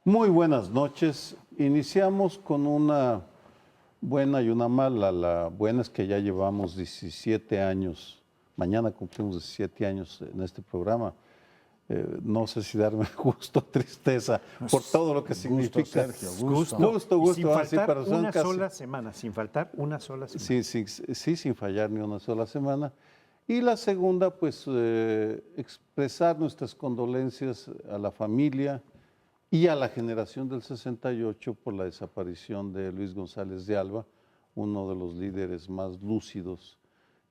Muy buenas noches. Iniciamos con una buena y una mala. La buena es que ya llevamos 17 años, mañana cumplimos 17 años en este programa. No sé si darme gusto o tristeza por todo lo que significa. Sergio, gusto. Gusto. Sin faltar pero son una casi- sola semana, sin faltar una sola semana. Sí, sin fallar ni una sola semana. Y la segunda, pues expresar nuestras condolencias a la familia y a la generación del 68 por la desaparición de Luis González de Alba, uno de los líderes más lúcidos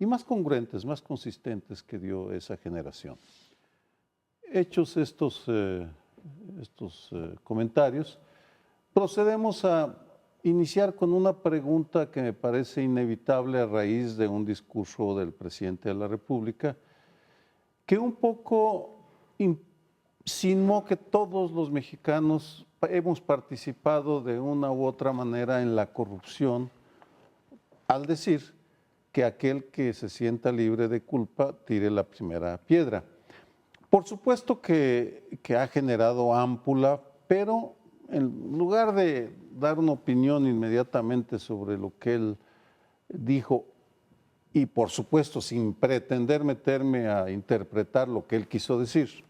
y más congruentes, más consistentes que dio esa generación. Hechos estos comentarios, procedemos a iniciar con una pregunta que me parece inevitable a raíz de un discurso del presidente de la República, que un poco insinuó que todos los mexicanos hemos participado de una u otra manera en la corrupción, al decir que aquel que se sienta libre de culpa tire la primera piedra. Por supuesto que ha generado ámpula, pero en lugar de dar una opinión inmediatamente sobre lo que él dijo, y por supuesto sin pretender meterme a interpretar lo que él quiso decir,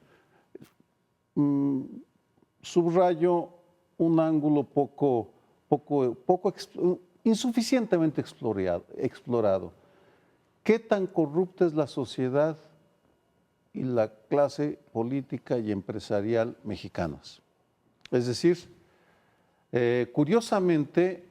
subrayo un ángulo insuficientemente explorado. ¿Qué tan corrupta es la sociedad y la clase política y empresarial mexicanas? Es decir, curiosamente,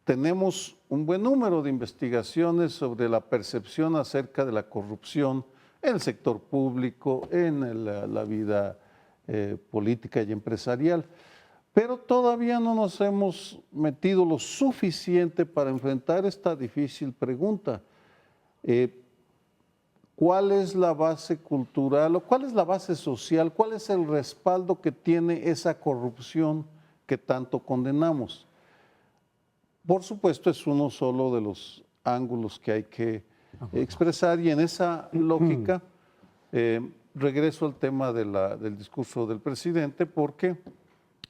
tenemos un buen número de investigaciones sobre la percepción acerca de la corrupción en el sector público, en la vida política y empresarial, pero todavía no nos hemos metido lo suficiente para enfrentar esta difícil pregunta. ¿Cuál es la base cultural o cuál es la base social? ¿Cuál es el respaldo que tiene esa corrupción que tanto condenamos? Por supuesto, es uno solo de los ángulos que hay que expresar y en esa lógica regreso al tema del discurso del presidente, porque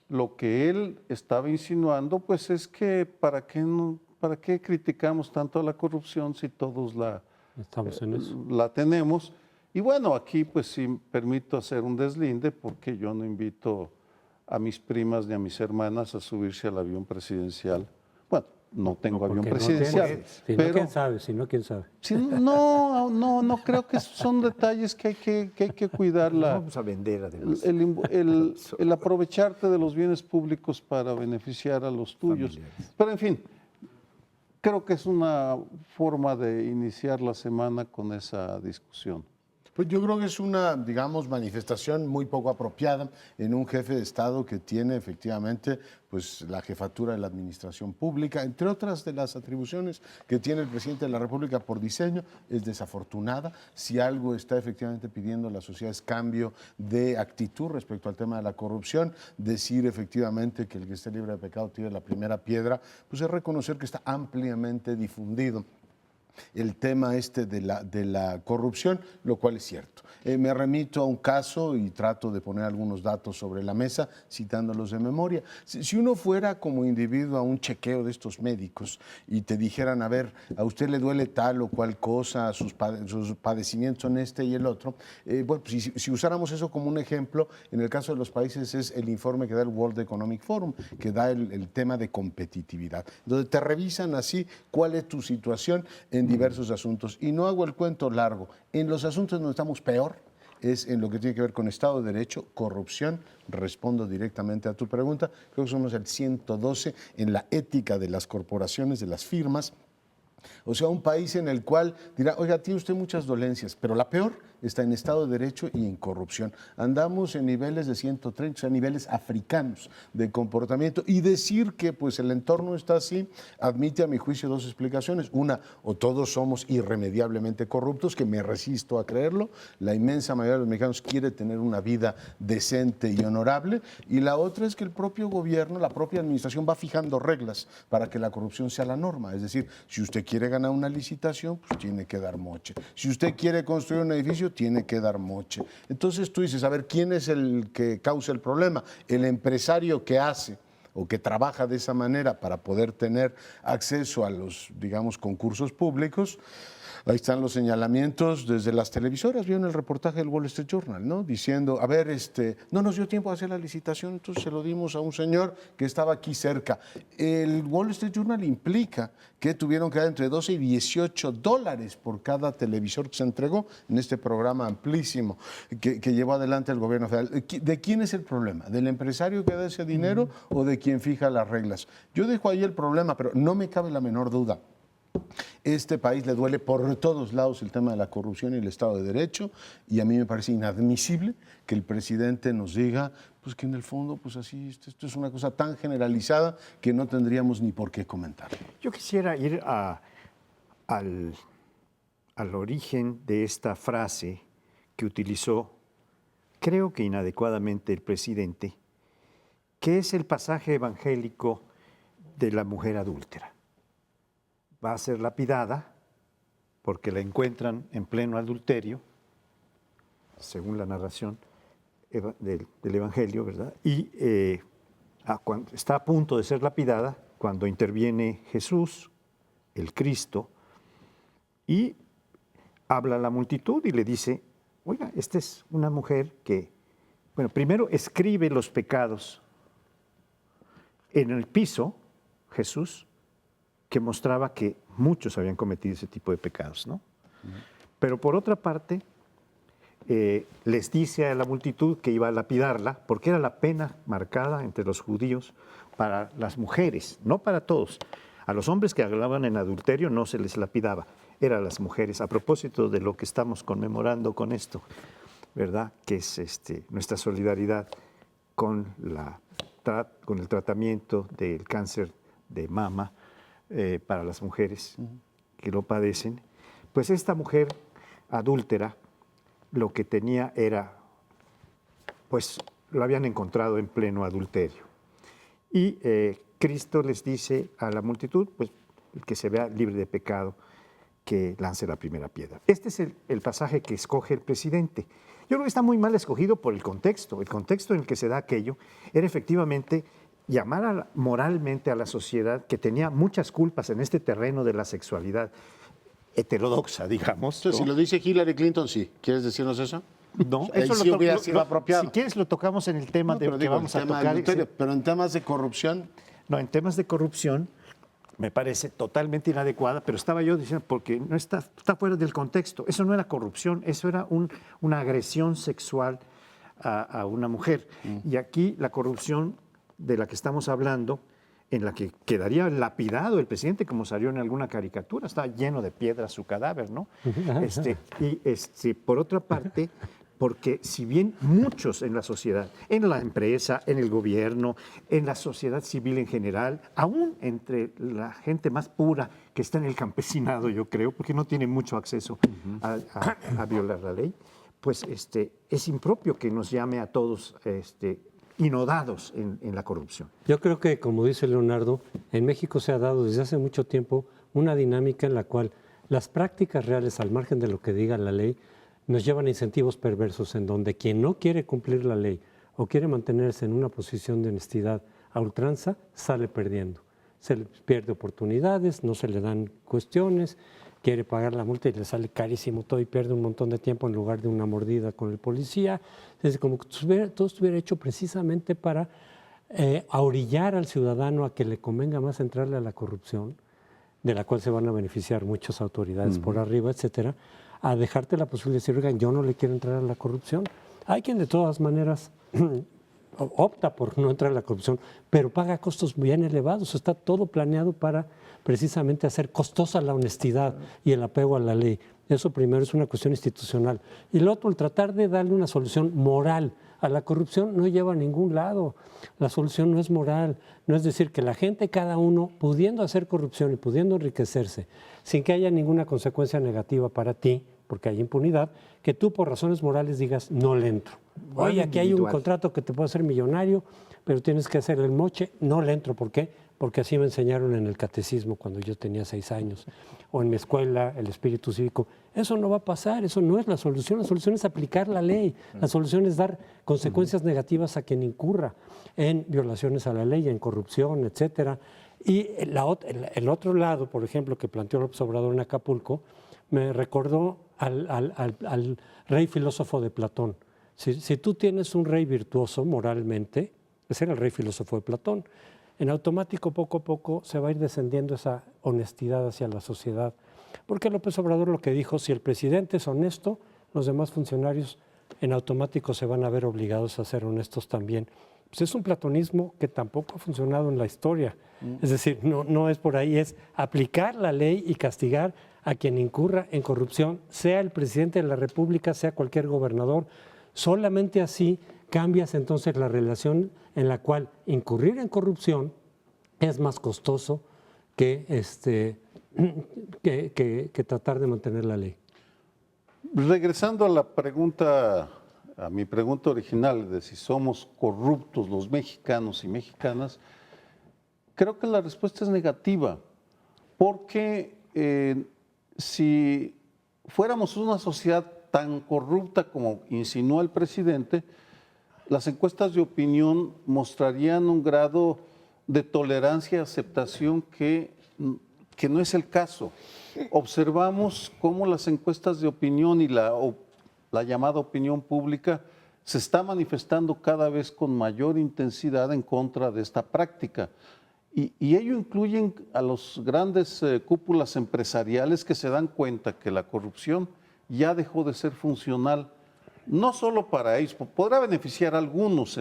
lo que él estaba insinuando pues es que ¿para qué criticamos tanto a la corrupción si todos Estamos en eso. la tenemos? Y bueno, aquí pues sí permito hacer un deslinde, porque yo no invito a mis primas ni a mis hermanas a subirse al avión presidencial. Bueno, no tengo avión Porque no presidencial. tienes. Si no, pero quién sabe, si no, quién sabe. sí, no creo que son detalles que hay que cuidar. Vamos a vender además. El aprovecharte de los bienes públicos para beneficiar a los tuyos. Familiares. Pero en fin, creo que es una forma de iniciar la semana con esa discusión. Pues yo creo que es una, digamos, manifestación muy poco apropiada en un jefe de Estado que tiene efectivamente pues, la jefatura de la administración pública, entre otras de las atribuciones que tiene el presidente de la República por diseño, es desafortunada. Si algo está efectivamente pidiendo la sociedad es cambio de actitud respecto al tema de la corrupción, decir efectivamente que el que esté libre de pecado tire la primera piedra, pues es reconocer que está ampliamente difundido el tema de la corrupción, lo cual es cierto. Me remito a un caso y trato de poner algunos datos sobre la mesa, citándolos de memoria. Si uno fuera como individuo a un chequeo de estos médicos y te dijeran, a ver, a usted le duele tal o cual cosa, sus padecimientos son este y el otro, bueno, pues si usáramos eso como un ejemplo, en el caso de los países es el informe que da el World Economic Forum, que da el tema de competitividad, donde te revisan así cuál es tu situación en diversos asuntos. Y no hago el cuento largo. En los asuntos donde estamos peor es en lo que tiene que ver con Estado de Derecho, corrupción. Respondo directamente a tu pregunta. Creo que somos el 112 en la ética de las corporaciones, de las firmas. O sea, un país en el cual dirá, oiga, tiene usted muchas dolencias, pero la peor está en Estado de Derecho y en corrupción. Andamos en niveles de 130, o sea, niveles africanos de comportamiento. Y decir que pues, el entorno está así, admite a mi juicio dos explicaciones. Una, o todos somos irremediablemente corruptos, que me resisto a creerlo. La inmensa mayoría de los mexicanos quiere tener una vida decente y honorable. Y la otra es que el propio gobierno, la propia administración va fijando reglas para que la corrupción sea la norma. Es decir, si usted quiere ganar una licitación, pues tiene que dar moche. Si usted quiere construir un edificio, tiene que dar moche. Entonces tú dices, a ver, ¿quién es el que causa el problema? El empresario que hace o que trabaja de esa manera para poder tener acceso a los, digamos, concursos públicos. Ahí están los señalamientos desde las televisoras. Vieron el reportaje del Wall Street Journal, ¿no? Diciendo, a ver, no nos dio tiempo a hacer la licitación, entonces se lo dimos a un señor que estaba aquí cerca. El Wall Street Journal implica que tuvieron que dar entre 12 y 18 dólares por cada televisor que se entregó en este programa amplísimo que llevó adelante el gobierno federal. ¿De quién es el problema? ¿Del empresario que da ese dinero o de quien fija las reglas? Yo dejo ahí el problema, pero no me cabe la menor duda. Este país le duele por todos lados el tema de la corrupción y el Estado de Derecho, y a mí me parece inadmisible que el presidente nos diga pues que en el fondo pues así esto es una cosa tan generalizada que no tendríamos ni por qué comentar. Yo quisiera ir al origen de esta frase que utilizó, creo que inadecuadamente, el presidente, que es el pasaje evangélico de la mujer adúltera. Va a ser lapidada porque la encuentran en pleno adulterio, según la narración del Evangelio, ¿verdad? Y cuando está a punto de ser lapidada, cuando interviene Jesús, el Cristo, y habla a la multitud y le dice, oiga, esta es una mujer que, bueno, primero escribe los pecados en el piso, Jesús, que mostraba que muchos habían cometido ese tipo de pecados, ¿no? Pero por otra parte, les dice a la multitud que iba a lapidarla, porque era la pena marcada entre los judíos para las mujeres, no para todos. A los hombres que hablaban en adulterio no se les lapidaba, eran las mujeres. A propósito de lo que estamos conmemorando con esto, ¿verdad? Que es nuestra solidaridad con el tratamiento del cáncer de mama, para las mujeres que lo padecen, pues esta mujer adúltera lo que tenía era, pues lo habían encontrado en pleno adulterio. Y Cristo les dice a la multitud, pues el que se vea libre de pecado, que lance la primera piedra. Este es el pasaje que escoge el presidente. Yo creo que está muy mal escogido por el contexto. El contexto en el que se da aquello era efectivamente llamar moralmente a la sociedad que tenía muchas culpas en este terreno de la sexualidad heterodoxa, digamos. Entonces, si lo dice Hillary Clinton, sí. ¿Quieres decirnos eso? No, Eso sí hubiera sido apropiado. Si quieres lo tocamos en el tema que vamos a tocar. Pero en temas de corrupción. No, en temas de corrupción me parece totalmente inadecuada, pero estaba yo diciendo, porque no está fuera del contexto. Eso no era corrupción, eso era una agresión sexual a una mujer. Y aquí la corrupción de la que estamos hablando, en la que quedaría lapidado el presidente, como salió en alguna caricatura, está lleno de piedras su cadáver, ¿no? Por otra parte, porque si bien muchos en la sociedad, en la empresa, en el gobierno, en la sociedad civil en general, aún entre la gente más pura que está en el campesinado, yo creo, porque no tiene mucho acceso a violar la ley, pues es impropio que nos llame a todos inodados en la corrupción. Yo creo que, como dice Leonardo, en México se ha dado desde hace mucho tiempo una dinámica en la cual las prácticas reales, al margen de lo que diga la ley, nos llevan a incentivos perversos en donde quien no quiere cumplir la ley o quiere mantenerse en una posición de honestidad a ultranza, sale perdiendo. Se le pierde oportunidades, no se le dan cuestiones, quiere pagar la multa y le sale carísimo todo y pierde un montón de tiempo en lugar de una mordida con el policía. Es como que todo estuviera hecho precisamente para ahorillar al ciudadano a que le convenga más entrarle a la corrupción, de la cual se van a beneficiar muchas autoridades por arriba, etcétera, a dejarte la posibilidad de decir, oigan, yo no le quiero entrar a la corrupción. Hay quien de todas maneras opta por no entrar a la corrupción, pero paga costos bien elevados. Está todo planeado para precisamente hacer costosa la honestidad y el apego a la ley. Eso primero es una cuestión institucional. Y lo otro, el tratar de darle una solución moral a la corrupción no lleva a ningún lado. La solución no es moral, no es decir que la gente, cada uno, pudiendo hacer corrupción y pudiendo enriquecerse, sin que haya ninguna consecuencia negativa para ti, porque hay impunidad, que tú por razones morales digas, no le entro. Oye, aquí hay un contrato que te puede hacer millonario, pero tienes que hacer el moche, no le entro. ¿Por qué? porque así me enseñaron en el catecismo cuando yo tenía 6 años, o en mi escuela, el espíritu cívico. Eso no va a pasar, eso no es la solución es aplicar la ley, la solución es dar consecuencias negativas a quien incurra en violaciones a la ley, en corrupción, etcétera. Y el otro lado, por ejemplo, que planteó López Obrador en Acapulco, me recordó al rey filósofo de Platón. Si tú tienes un rey virtuoso moralmente, ese era el rey filósofo de Platón, en automático poco a poco se va a ir descendiendo esa honestidad hacia la sociedad. Porque López Obrador lo que dijo, si el presidente es honesto, los demás funcionarios en automático se van a ver obligados a ser honestos también. Pues es un platonismo que tampoco ha funcionado en la historia. Es decir, no es por ahí, es aplicar la ley y castigar a quien incurra en corrupción, sea el presidente de la República, sea cualquier gobernador. Solamente así cambias entonces la relación en la cual incurrir en corrupción es más costoso que tratar de mantener la ley. Regresando a la pregunta, a mi pregunta original de si somos corruptos los mexicanos y mexicanas, creo que la respuesta es negativa, porque si fuéramos una sociedad tan corrupta como insinuó el presidente, las encuestas de opinión mostrarían un grado de tolerancia y aceptación que no es el caso. Observamos cómo las encuestas de opinión y la llamada opinión pública se está manifestando cada vez con mayor intensidad en contra de esta práctica. Y ello incluye a los grandes cúpulas empresariales que se dan cuenta que la corrupción ya dejó de ser funcional, no solo para ellos, podrá beneficiar a algunos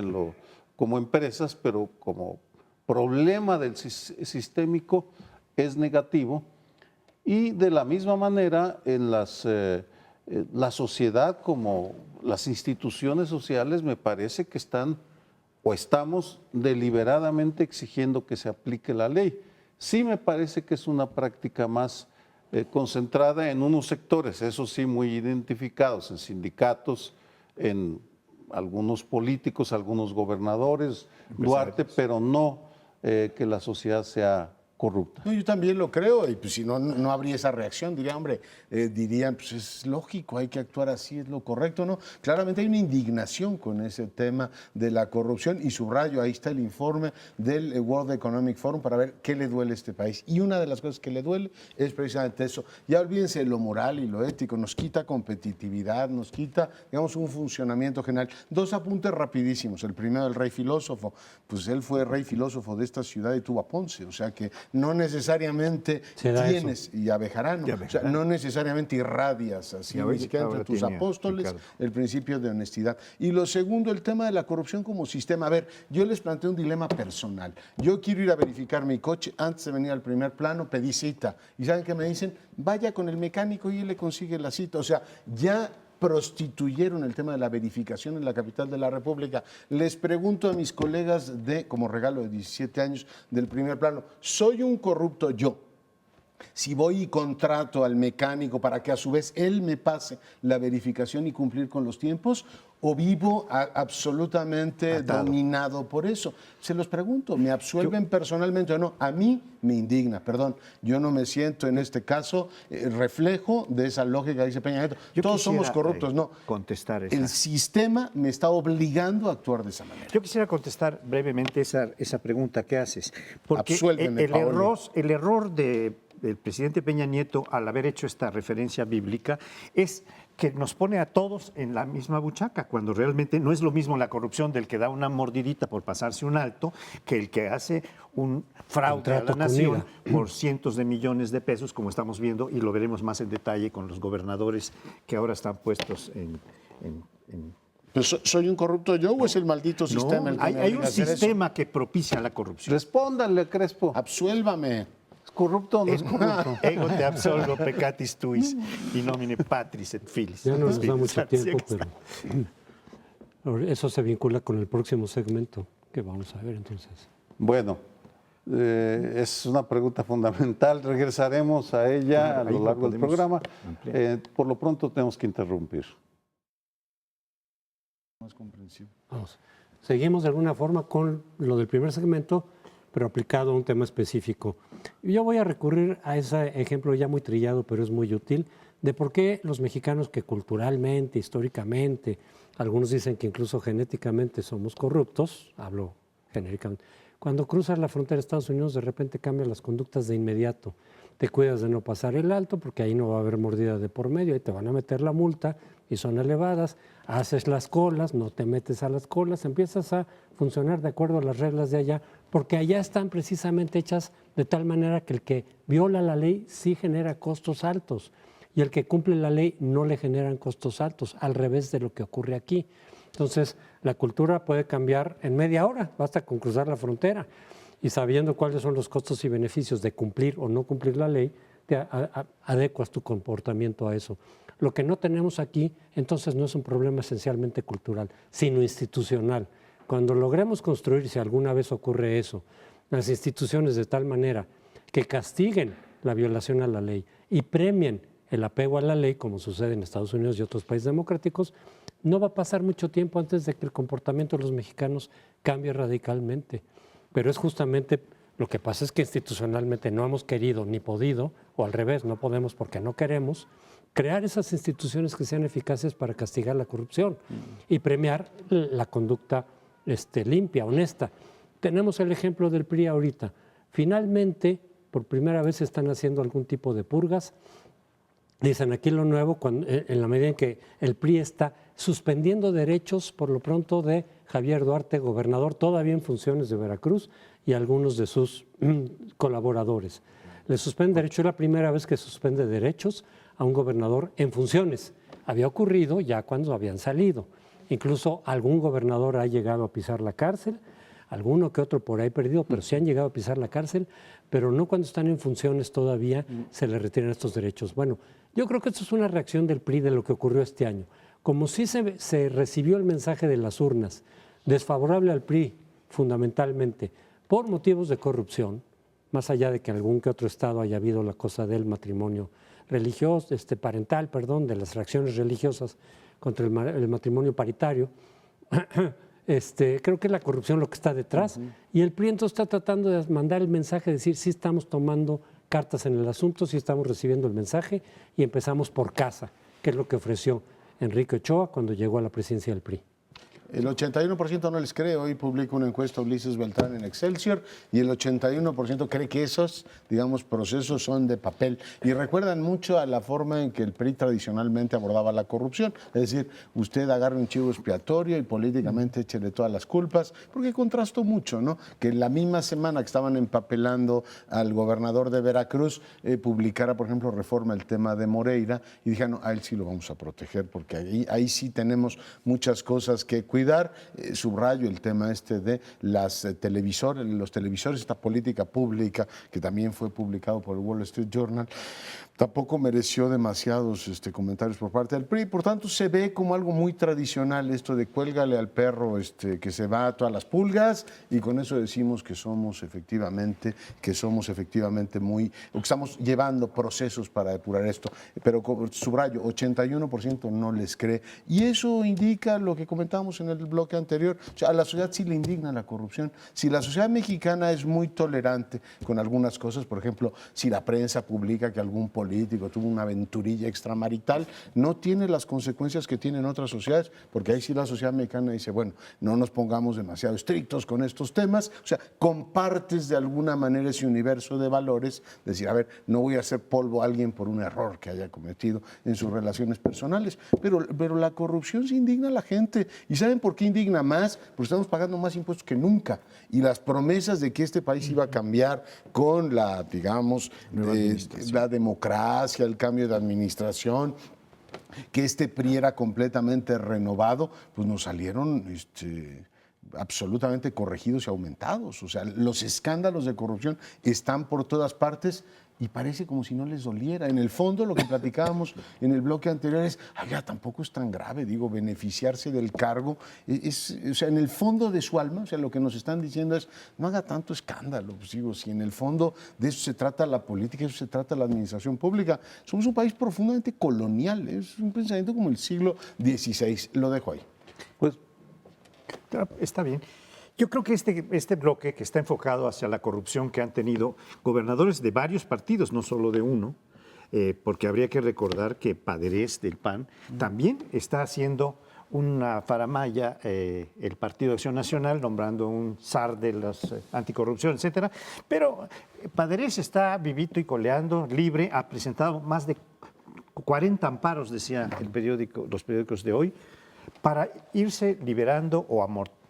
como empresas, pero como problema del sistémico es negativo. Y de la misma manera, en la sociedad como las instituciones sociales me parece que estamos deliberadamente exigiendo que se aplique la ley. Sí me parece que es una práctica más concentrada en unos sectores, eso sí, muy identificados, en sindicatos, en algunos políticos, algunos gobernadores, Duarte, pero no que la sociedad sea corrupta. No, yo también lo creo, y pues si no habría esa reacción, dirían, pues es lógico, hay que actuar así, es lo correcto, ¿no? Claramente hay una indignación con ese tema de la corrupción, y subrayo, ahí está el informe del World Economic Forum para ver qué le duele a este país. Y una de las cosas que le duele es precisamente eso. Ya olvídense de lo moral y lo ético, nos quita competitividad, nos quita, digamos, un funcionamiento general. 2 apuntes rapidísimos. El primero, el rey filósofo, pues él fue rey filósofo de esta ciudad y tuvo a Ponce, o sea que no necesariamente tienes, y a Bejarano, o sea, no necesariamente irradias así, ni siquiera entre tus apóstoles, Ricardo, el principio de honestidad. Y lo segundo, el tema de la corrupción como sistema. A ver, yo les planteo un dilema personal. Yo quiero ir a verificar mi coche, antes de venir al primer plano pedí cita. ¿Y saben qué me dicen? Vaya con el mecánico y él le consigue la cita. O sea, ya prostituyeron el tema de la verificación en la capital de la República. Les pregunto a mis colegas como regalo de 17 años del primer plano, ¿soy un corrupto yo? Si voy y contrato al mecánico para que a su vez él me pase la verificación y cumplir con los tiempos, o vivo absolutamente dominado por eso. Se los pregunto, ¿me absuelven personalmente o no? A mí me indigna, perdón. Yo no me siento en este caso reflejo de esa lógica que dice Peña Nieto. Todos somos corruptos, no. Contestar el sistema me está obligando a actuar de esa manera. Yo quisiera contestar brevemente esa pregunta que haces. Porque Absuélveme, el error del presidente Peña Nieto al haber hecho esta referencia bíblica es que nos pone a todos en la misma buchaca, cuando realmente no es lo mismo la corrupción del que da una mordidita por pasarse un alto que el que hace un fraude a la nación por cientos de millones de pesos, como estamos viendo, y lo veremos más en detalle con los gobernadores que ahora están puestos en ¿Soy un corrupto yo o es el maldito sistema el que me hay obliga un a hacer sistema eso? que propicia la corrupción. Respóndanle, Crespo. Absuélvame. ¿Es corrupto o no es corrupto? Ego te absolvo peccatis tuis, in nomine Patris et Filis. Ya no nos da mucho tiempo, pero eso se vincula con el próximo segmento que vamos a ver entonces. Bueno, es una pregunta fundamental. Regresaremos a ella a lo largo del programa. Por lo pronto tenemos que interrumpir. Vamos. Seguimos de alguna forma con lo del primer segmento, pero aplicado a un tema específico. Yo voy a recurrir a ese ejemplo ya muy trillado, pero es muy útil, de por qué los mexicanos que culturalmente, históricamente, algunos dicen que incluso genéticamente somos corruptos, hablo genéricamente, cuando cruzas la frontera de Estados Unidos de repente cambian las conductas de inmediato. Te cuidas de no pasar el alto porque ahí no va a haber mordida de por medio, ahí te van a meter la multa y son elevadas, haces las colas, no te metes a las colas, empiezas a funcionar de acuerdo a las reglas de allá, porque allá están precisamente hechas de tal manera que el que viola la ley sí genera costos altos y el que cumple la ley no le generan costos altos, al revés de lo que ocurre aquí. Entonces, la cultura puede cambiar en media hora, basta con cruzar la frontera y sabiendo cuáles son los costos y beneficios de cumplir o no cumplir la ley, te adecuas tu comportamiento a eso. Lo que no tenemos aquí, entonces, no es un problema esencialmente cultural, sino institucional. Cuando logremos construir, si alguna vez ocurre eso, las instituciones de tal manera que castiguen la violación a la ley y premien el apego a la ley, como sucede en Estados Unidos y otros países democráticos, no va a pasar mucho tiempo antes de que el comportamiento de los mexicanos cambie radicalmente. Pero es justamente lo que pasa es que institucionalmente no hemos querido ni podido, o al revés, no podemos porque no queremos, crear esas instituciones que sean eficaces para castigar la corrupción y premiar la conducta limpia, honesta. Tenemos el ejemplo del PRI ahorita. Finalmente, por primera vez están haciendo algún tipo de purgas. Dicen aquí lo nuevo, en la medida en que el PRI está suspendiendo derechos, por lo pronto, de Javier Duarte, gobernador, todavía en funciones de Veracruz, y algunos de sus colaboradores. Le suspende derechos, es la primera vez que suspende derechos a un gobernador en funciones. Había ocurrido ya cuando habían salido. Incluso algún gobernador ha llegado a pisar la cárcel, alguno que otro por ahí perdido, pero sí han llegado a pisar la cárcel, pero no cuando están en funciones todavía se les retiran estos derechos. Bueno, yo creo que esto es una reacción del PRI de lo que ocurrió este año. Como sí se recibió el mensaje de las urnas desfavorable al PRI, fundamentalmente, por motivos de corrupción, más allá de que en algún que otro estado haya habido la cosa del matrimonio religioso, parental, perdón, de las reacciones religiosas contra el matrimonio paritario, creo que es la corrupción lo que está detrás, y el PRI entonces está tratando de mandar el mensaje, de decir, sí estamos tomando cartas en el asunto, sí estamos recibiendo el mensaje, y empezamos por casa, que es lo que ofreció Enrique Ochoa cuando llegó a la presidencia del PRI. El 81% no les cree. Hoy publica una encuesta Ulises Beltrán en Excelsior y el 81% cree que esos, digamos, procesos son de papel. Y recuerdan mucho a la forma en que el PRI tradicionalmente abordaba la corrupción. Es decir, usted agarra un chivo expiatorio y políticamente échele todas las culpas, porque contrastó mucho, ¿no? Que en la misma semana que estaban empapelando al gobernador de Veracruz, publicara, por ejemplo, Reforma el tema de Moreira y dijeron, no, a él sí lo vamos a proteger porque ahí sí tenemos muchas cosas que cuidar. Subrayo el tema de los televisores, esta política pública que también fue publicado por el Wall Street Journal, tampoco mereció demasiados comentarios por parte del PRI. Por tanto, se ve como algo muy tradicional esto de cuélgale al perro que se va a todas las pulgas, y con eso decimos que somos efectivamente o que estamos llevando procesos para depurar esto. Pero subrayo, 81% no les cree. Y eso indica lo que comentábamos en el bloque anterior. O sea, a la sociedad sí le indigna la corrupción. Si la sociedad mexicana es muy tolerante con algunas cosas, por ejemplo, si la prensa publica que algún político tuvo una aventurilla extramarital, no tiene las consecuencias que tienen otras sociedades, porque ahí sí la sociedad mexicana dice, bueno, no nos pongamos demasiado estrictos con estos temas. O sea, compartes de alguna manera ese universo de valores, decir, a ver, no voy a hacer polvo a alguien por un error que haya cometido en sus relaciones personales, pero la corrupción se indigna a la gente. ¿Y saben por qué indigna más? Porque estamos pagando más impuestos que nunca, y las promesas de que este país iba a cambiar con la, digamos, la democracia, el cambio de administración, que este PRI era completamente renovado, pues nos salieron absolutamente corregidos y aumentados. O sea, los escándalos de corrupción están por todas partes y parece como si no les doliera. En el fondo, lo que platicábamos en el bloque anterior es, ya tampoco es tan grave, beneficiarse del cargo. O sea, en el fondo de su alma, o sea, lo que nos están diciendo es, no haga tanto escándalo. Pues si en el fondo de eso se trata la política, eso se trata la administración pública. Somos un país profundamente colonial, es un pensamiento como el siglo XVI. Lo dejo ahí. Pues está bien. Yo creo que este bloque que está enfocado hacia la corrupción que han tenido gobernadores de varios partidos, no solo de uno, porque habría que recordar que Paderés del PAN también está haciendo una faramalla, el Partido de Acción Nacional, nombrando un zar de los anticorrupción, etcétera. Pero Paderés está vivito y coleando, libre, ha presentado más de 40 amparos, decía los periódicos de hoy, para irse liberando o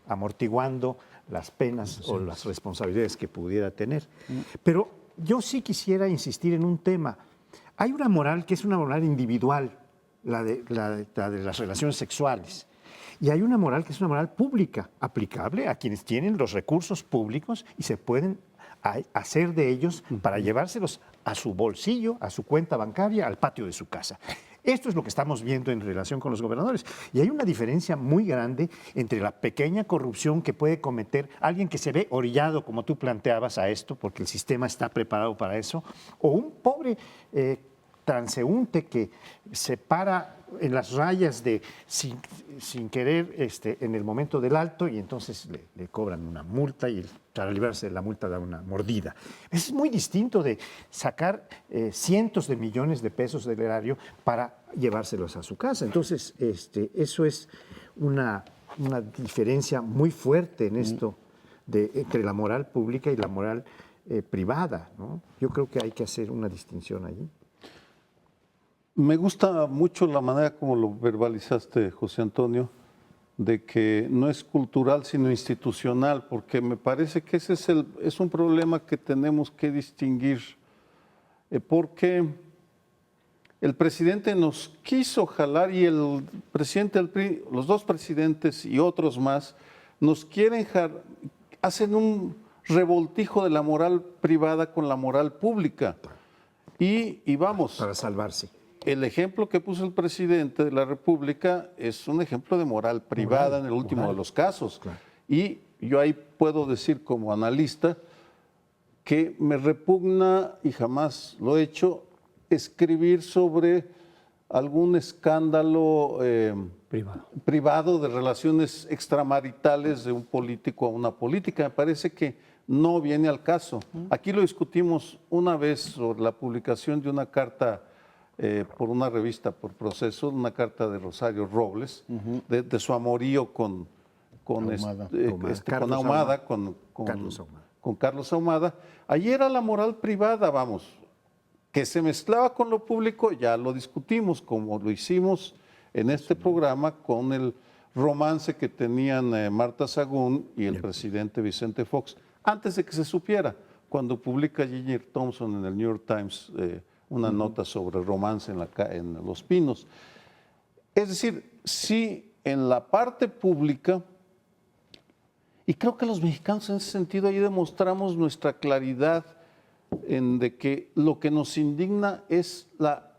amortiguando las penas o las responsabilidades que pudiera tener. Pero yo sí quisiera insistir en un tema. Hay una moral que es una moral individual, la de las relaciones sexuales. Y hay una moral que es una moral pública, aplicable a quienes tienen los recursos públicos y se pueden hacer de ellos para llevárselos a su bolsillo, a su cuenta bancaria, al patio de su casa. Esto es lo que estamos viendo en relación con los gobernadores. Y hay una diferencia muy grande entre la pequeña corrupción que puede cometer alguien que se ve orillado, como tú planteabas, a esto, porque el sistema está preparado para eso, o un pobre transeúnte que se para en las rayas sin querer en el momento del alto y entonces le cobran una multa y para librarse de la multa da una mordida. Es muy distinto de sacar cientos de millones de pesos del erario para llevárselos a su casa. Entonces, eso es una diferencia muy fuerte en esto entre la moral pública y la moral privada, ¿no? Yo creo que hay que hacer una distinción allí. Me gusta mucho la manera como lo verbalizaste, José Antonio, de que no es cultural sino institucional, porque me parece que ese es un problema que tenemos que distinguir, porque el presidente nos quiso jalar y el presidente del PRI, los dos presidentes y otros más, nos quieren hacen un revoltijo de la moral privada con la moral pública. Y vamos. Para salvarse. El ejemplo que puso el presidente de la República es un ejemplo de moral privada en el último de los casos. Claro. Y yo ahí puedo decir como analista que me repugna, y jamás lo he hecho, escribir sobre algún escándalo privado de relaciones extramaritales de un político a una política. Me parece que no viene al caso. Aquí lo discutimos una vez sobre la publicación de una carta por una revista por Proceso, una carta de Rosario Robles, de su amorío con Carlos Ahumada. Allí era la moral privada, vamos, que se mezclaba con lo público, ya lo discutimos, como lo hicimos en este programa con el romance que tenían Marta Sagún y el presidente Vicente Fox, antes de que se supiera, cuando publica Ginger Thompson en el New York Times una nota sobre el romance en Los Pinos. Es decir, sí, en la parte pública, y creo que los mexicanos en ese sentido ahí demostramos nuestra claridad en de que lo que nos indigna es la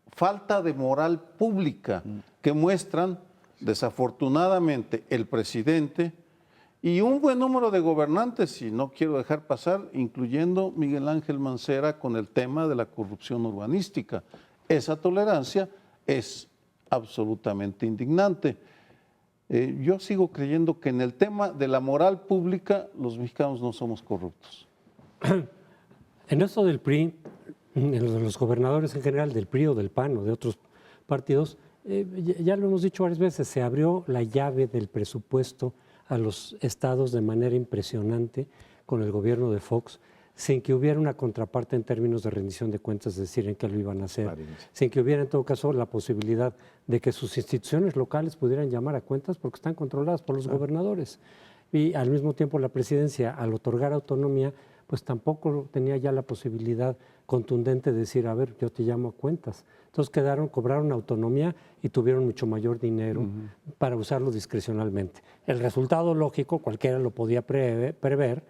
falta de moral pública que muestran desafortunadamente el presidente y un buen número de gobernantes, y no quiero dejar pasar, incluyendo Miguel Ángel Mancera con el tema de la corrupción urbanística. Esa tolerancia es absolutamente indignante. Yo sigo creyendo que en el tema de la moral pública los mexicanos no somos corruptos. En esto del PRI, en los gobernadores en general, del PRI o del PAN o de otros partidos, ya lo hemos dicho varias veces, se abrió la llave del presupuesto a los estados de manera impresionante con el gobierno de Fox, sin que hubiera una contraparte en términos de rendición de cuentas, es decir, en qué lo iban a hacer, sin que hubiera en todo caso la posibilidad de que sus instituciones locales pudieran llamar a cuentas porque están controladas por los gobernadores. Y al mismo tiempo la presidencia, al otorgar autonomía, pues tampoco tenía ya la posibilidad contundente de decir, a ver, yo te llamo a cuentas. Entonces cobraron autonomía y tuvieron mucho mayor dinero para usarlo discrecionalmente. El resultado lógico, cualquiera lo podía prever,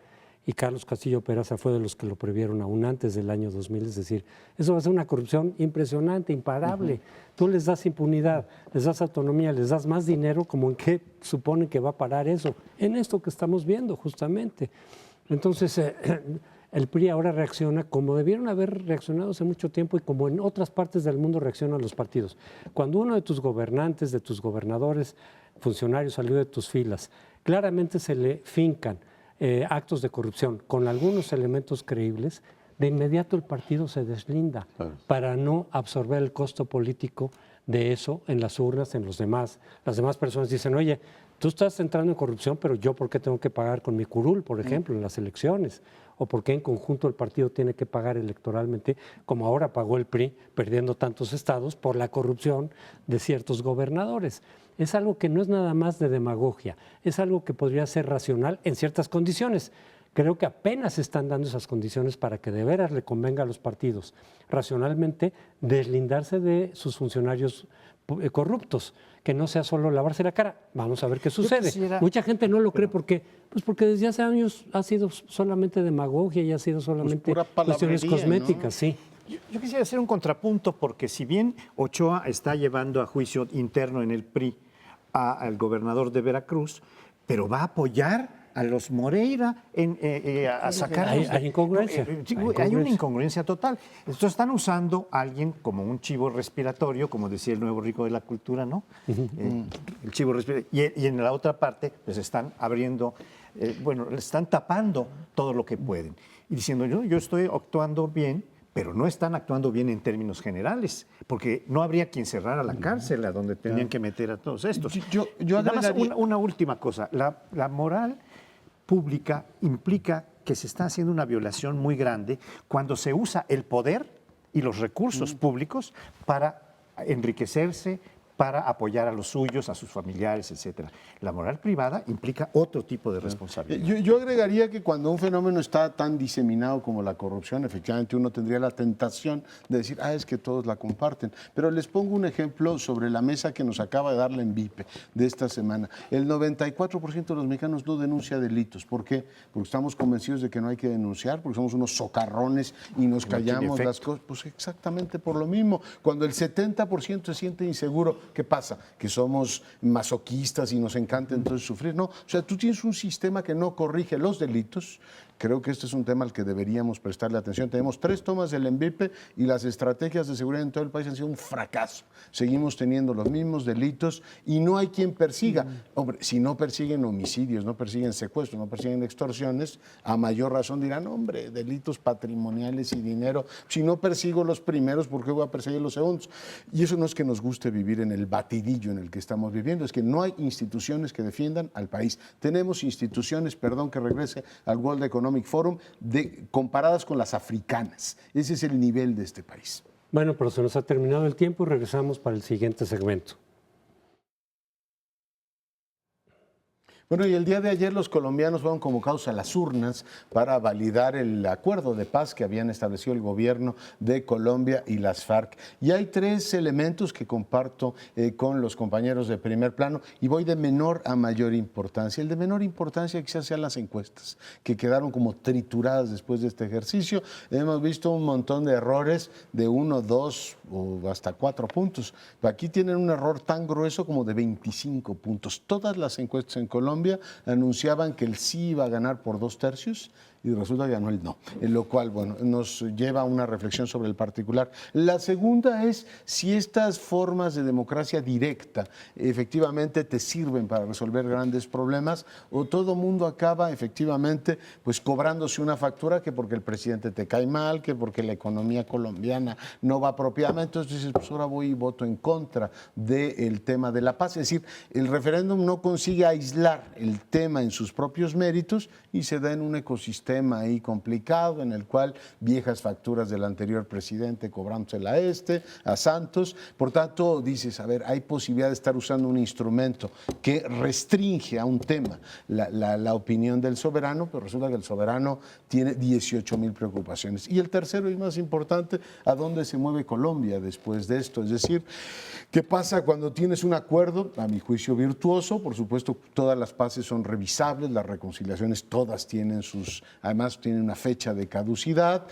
y Carlos Castillo Peraza fue de los que lo previeron aún antes del año 2000, es decir, eso va a ser una corrupción impresionante, imparable. Tú les das impunidad, les das autonomía, les das más dinero, ¿como en qué suponen que va a parar eso? En esto que estamos viendo, justamente. Entonces, el PRI ahora reacciona como debieron haber reaccionado hace mucho tiempo y como en otras partes del mundo reaccionan los partidos. Cuando uno de tus gobernantes, de tus gobernadores, funcionarios salió de tus filas, claramente se le fincan actos de corrupción con algunos elementos creíbles, de inmediato el partido se deslinda para no absorber el costo político de eso en las urnas, en los demás. Las demás personas dicen, oye, tú estás entrando en corrupción, pero yo ¿por qué tengo que pagar con mi curul, por ejemplo, en las elecciones? ¿O por qué en conjunto el partido tiene que pagar electoralmente, como ahora pagó el PRI, perdiendo tantos estados por la corrupción de ciertos gobernadores? Es algo que no es nada más de demagogia, es algo que podría ser racional en ciertas condiciones. Creo que apenas se están dando esas condiciones para que de veras le convenga a los partidos racionalmente deslindarse de sus funcionarios corruptos, que no sea solo lavarse la cara. Vamos a ver qué sucede. Mucha gente no lo cree porque desde hace años ha sido solamente demagogia y ha sido solamente cuestiones cosméticas, ¿no? Sí. Yo quisiera hacer un contrapunto porque si bien Ochoa está llevando a juicio interno en el PRI al gobernador de Veracruz, pero va a apoyar a los Moreira a sacar... Hay incongruencia. Hay una incongruencia total. Entonces están usando a alguien como un chivo respiratorio, como decía el nuevo rico de la cultura, ¿no? El chivo respiratorio. Y en la otra parte, pues están abriendo, le están tapando todo lo que pueden. Y diciendo, yo estoy actuando bien, pero no están actuando bien en términos generales, porque no habría quien cerrara la cárcel a donde tenían que meter a todos estos. Nada más una última cosa. La moral pública implica que se está haciendo una violación muy grande cuando se usa el poder y los recursos públicos para enriquecerse, para apoyar a los suyos, a sus familiares, etcétera. La moral privada implica otro tipo de responsabilidad. Yo agregaría que cuando un fenómeno está tan diseminado como la corrupción, efectivamente uno tendría la tentación de decir, es que todos la comparten. Pero les pongo un ejemplo sobre la mesa que nos acaba de dar la ENVIPE de esta semana. El 94% de los mexicanos no denuncia delitos. ¿Por qué? Porque estamos convencidos de que no hay que denunciar, porque somos unos socarrones y nos callamos las cosas. Pues exactamente por lo mismo. Cuando el 70% se siente inseguro, ¿qué pasa? Que somos masoquistas y nos encanta entonces sufrir. No, o sea, tú tienes un sistema que no corrige los delitos. Creo que este es un tema al que deberíamos prestarle atención. Tenemos 3 tomas del ENVIPE y las estrategias de seguridad en todo el país han sido un fracaso. Seguimos teniendo los mismos delitos y no hay quien persiga. Hombre, si no persiguen homicidios, no persiguen secuestros, no persiguen extorsiones, a mayor razón dirán, hombre, delitos patrimoniales y dinero. Si no persigo los primeros, ¿por qué voy a perseguir los segundos? Y eso no es que nos guste vivir en el batidillo en el que estamos viviendo, es que no hay instituciones que defiendan al país. Tenemos instituciones, perdón que regrese al World Economic Forum, comparadas con las africanas. Ese es el nivel de este país. Bueno, pero se nos ha terminado el tiempo y regresamos para el siguiente segmento. Bueno, y el día de ayer los colombianos fueron convocados a las urnas para validar el acuerdo de paz que habían establecido el gobierno de Colombia y las FARC. Y hay 3 elementos que comparto con los compañeros de Primer Plano y voy de menor a mayor importancia. El de menor importancia quizás sean las encuestas, que quedaron como trituradas después de este ejercicio. Hemos visto un montón de errores de 1, 2 o hasta 4 puntos. Aquí tienen un error tan grueso como de 25 puntos. Todas las encuestas en Colombia anunciaban que el sí iba a ganar por 2/3 y resulta que ganó el no, en lo cual, bueno, nos lleva a una reflexión sobre el particular. La segunda es si estas formas de democracia directa efectivamente te sirven para resolver grandes problemas o todo mundo acaba efectivamente pues cobrándose una factura que porque el presidente te cae mal, que porque la economía colombiana no va apropiadamente, entonces dices, pues ahora voy y voto en contra del tema de la paz. Es decir, el referéndum no consigue aislar el tema en sus propios méritos y se da en un ecosistema ahí complicado en el cual viejas facturas del anterior presidente cobrándosela a Santos. Por tanto, dices, a ver, hay posibilidad de estar usando un instrumento que restringe a un tema la opinión del soberano, pero resulta que el soberano tiene 18,000 preocupaciones. Y el tercero y más importante, ¿a dónde se mueve Colombia después de esto? Es decir, ¿qué pasa cuando tienes un acuerdo, a mi juicio virtuoso? Por supuesto, todas las paces son revisables, las reconciliaciones todas tienen además tienen una fecha de caducidad,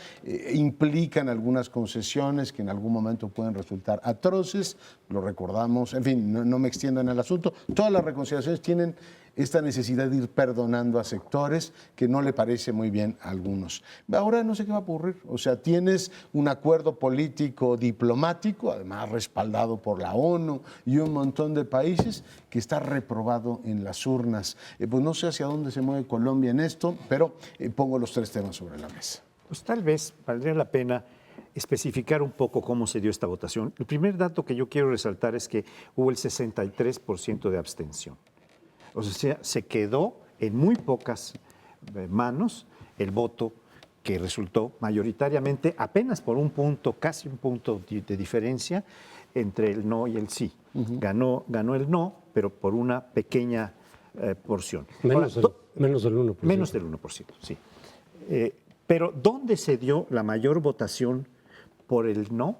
implican algunas concesiones que en algún momento pueden resultar atroces, lo recordamos, en fin, no me extiendo en el asunto. Todas las reconciliaciones tienen esta necesidad de ir perdonando a sectores que no le parece muy bien a algunos. Ahora no sé qué va a ocurrir. O sea, tienes un acuerdo político diplomático, además respaldado por la ONU y un montón de países, que está reprobado en las urnas. Pues no sé hacia dónde se mueve Colombia en esto, pero pongo los tres temas sobre la mesa. Pues tal vez valdría la pena especificar un poco cómo se dio esta votación. El primer dato que yo quiero resaltar es que hubo el 63% de abstención. O sea, se quedó en muy pocas manos el voto que resultó mayoritariamente apenas por un punto, casi un punto de diferencia entre el no y el sí. Ganó el no, pero por una pequeña porción. Menos del 1%. Menos del 1%, sí. Pero ¿dónde se dio la mayor votación por el no?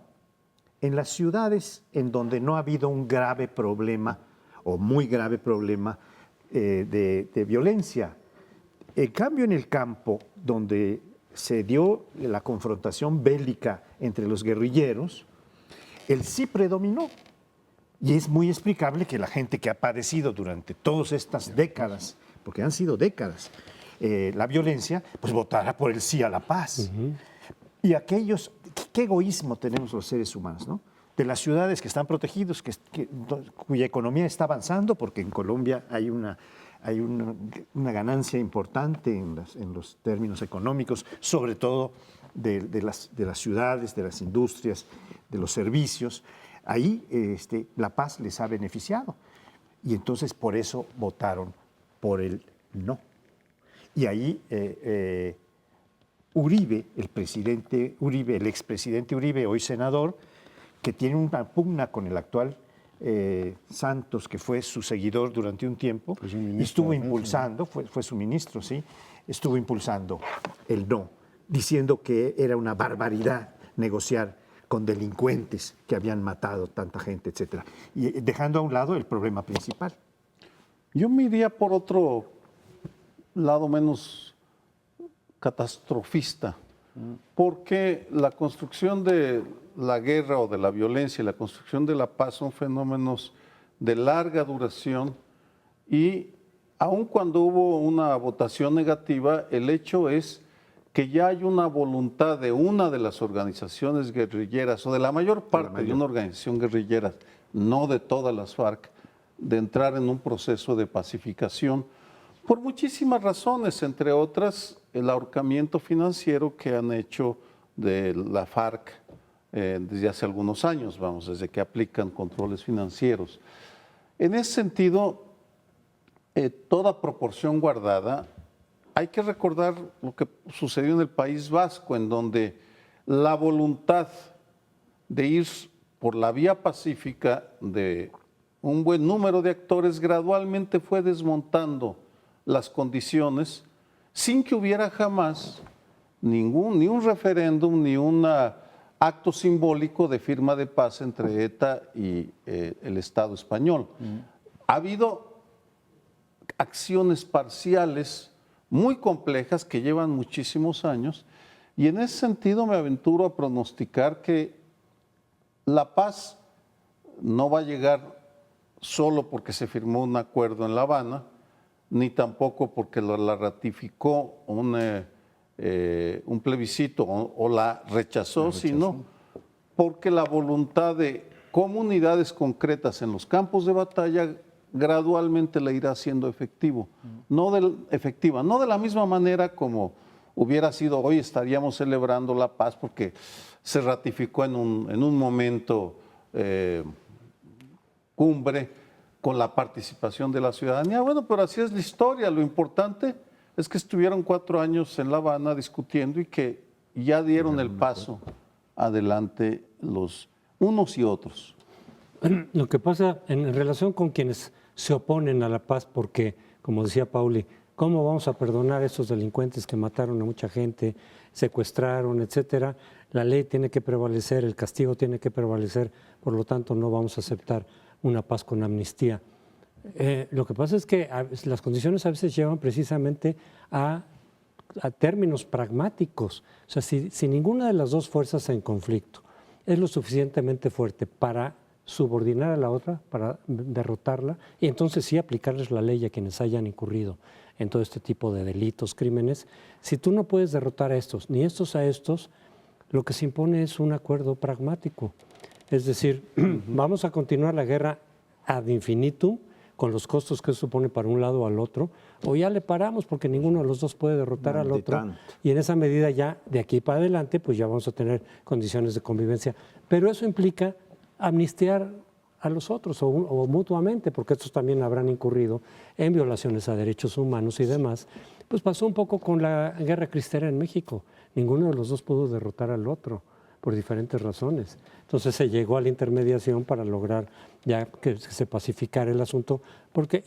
En las ciudades en donde no ha habido un grave problema o muy grave problema de violencia. En cambio, en el campo, donde se dio la confrontación bélica entre los guerrilleros, el sí predominó. Y es muy explicable que la gente que ha padecido durante todas estas décadas, porque han sido décadas, la violencia, pues votará por el sí a la paz. Y aquellos, qué egoísmo tenemos los seres humanos, ¿no? De las ciudades que están protegidos, cuya economía está avanzando, porque en Colombia hay una ganancia importante en los términos económicos, sobre todo de las ciudades, de las industrias, de los servicios. Ahí la paz les ha beneficiado. Y entonces por eso votaron por el no. Y ahí Uribe, el expresidente Uribe, hoy senador, que tiene una pugna con el actual Santos, que fue su seguidor durante un tiempo, y estuvo impulsando, fue su ministro, sí, estuvo impulsando el no, diciendo que era una barbaridad negociar con delincuentes que habían matado tanta gente, etcétera, y dejando a un lado el problema principal. Yo me iría por otro lado menos catastrofista, porque la construcción de la guerra o de la violencia y la construcción de la paz son fenómenos de larga duración y aun cuando hubo una votación negativa, el hecho es que ya hay una voluntad de una de las organizaciones guerrilleras o de la mayor parte de una organización guerrillera, no de todas las FARC, de entrar en un proceso de pacificación por muchísimas razones, entre otras el ahorcamiento financiero que han hecho de la FARC desde hace algunos años, desde que aplican controles financieros. En ese sentido, toda proporción guardada, hay que recordar lo que sucedió en el País Vasco, en donde la voluntad de ir por la vía pacífica de un buen número de actores gradualmente fue desmontando las condiciones sin que hubiera jamás ni un referéndum ni un acto simbólico de firma de paz entre ETA y el Estado español. Ha habido acciones parciales muy complejas que llevan muchísimos años y en ese sentido me aventuro a pronosticar que la paz no va a llegar solo porque se firmó un acuerdo en La Habana, ni tampoco porque la ratificó un plebiscito o la rechazó, sino porque la voluntad de comunidades concretas en los campos de batalla gradualmente la irá haciendo efectiva, no de la misma manera como hubiera sido hoy, estaríamos celebrando la paz porque se ratificó en un momento cumbre con la participación de la ciudadanía. Bueno, pero así es la historia. Lo importante es que estuvieron 4 años en La Habana discutiendo y que ya dieron el paso adelante los unos y otros. Lo que pasa en relación con quienes se oponen a la paz, porque, como decía Pauli, ¿cómo vamos a perdonar a estos delincuentes que mataron a mucha gente, secuestraron, etcétera? La ley tiene que prevalecer, el castigo tiene que prevalecer, por lo tanto no vamos a aceptar una paz con amnistía. Lo que pasa es que las condiciones a veces llevan precisamente a términos pragmáticos. O sea, si ninguna de las dos fuerzas en conflicto es lo suficientemente fuerte para subordinar a la otra para derrotarla y entonces sí aplicarles la ley a quienes hayan incurrido en todo este tipo de delitos, crímenes. Si tú no puedes derrotar a estos, ni estos a estos, lo que se impone es un acuerdo pragmático. Es decir, vamos a continuar la guerra ad infinitum, con los costos que supone para un lado o al otro, o ya le paramos porque ninguno de los dos puede derrotar al otro, y en esa medida ya de aquí para adelante pues ya vamos a tener condiciones de convivencia. Pero eso implica amnistiar a los otros o mutuamente, porque estos también habrán incurrido en violaciones a derechos humanos y demás. Pues pasó un poco con la guerra cristera en México. Ninguno de los dos pudo derrotar al otro por diferentes razones. Entonces se llegó a la intermediación para lograr ya que se pacificara el asunto, porque,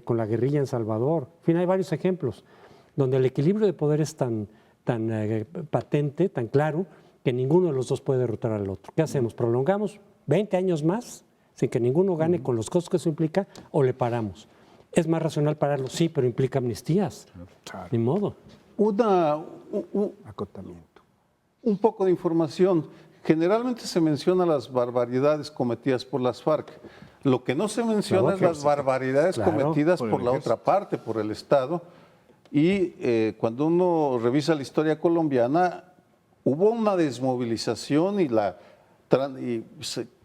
con la guerrilla en Salvador. En fin, hay varios ejemplos donde el equilibrio de poder es tan patente, tan claro, que ninguno de los dos puede derrotar al otro. ¿Qué hacemos? ¿Prolongamos 20 años más sin que ninguno gane con los costos que eso implica o le paramos? ¿Es más racional pararlo? Sí, pero implica amnistías. Ni modo. Acotamiento. Un poco de información. Generalmente se menciona las barbaridades cometidas por las FARC. Lo que no se menciona es las barbaridades cometidas por la otra parte, por el Estado. Y cuando uno revisa la historia colombiana, hubo una desmovilización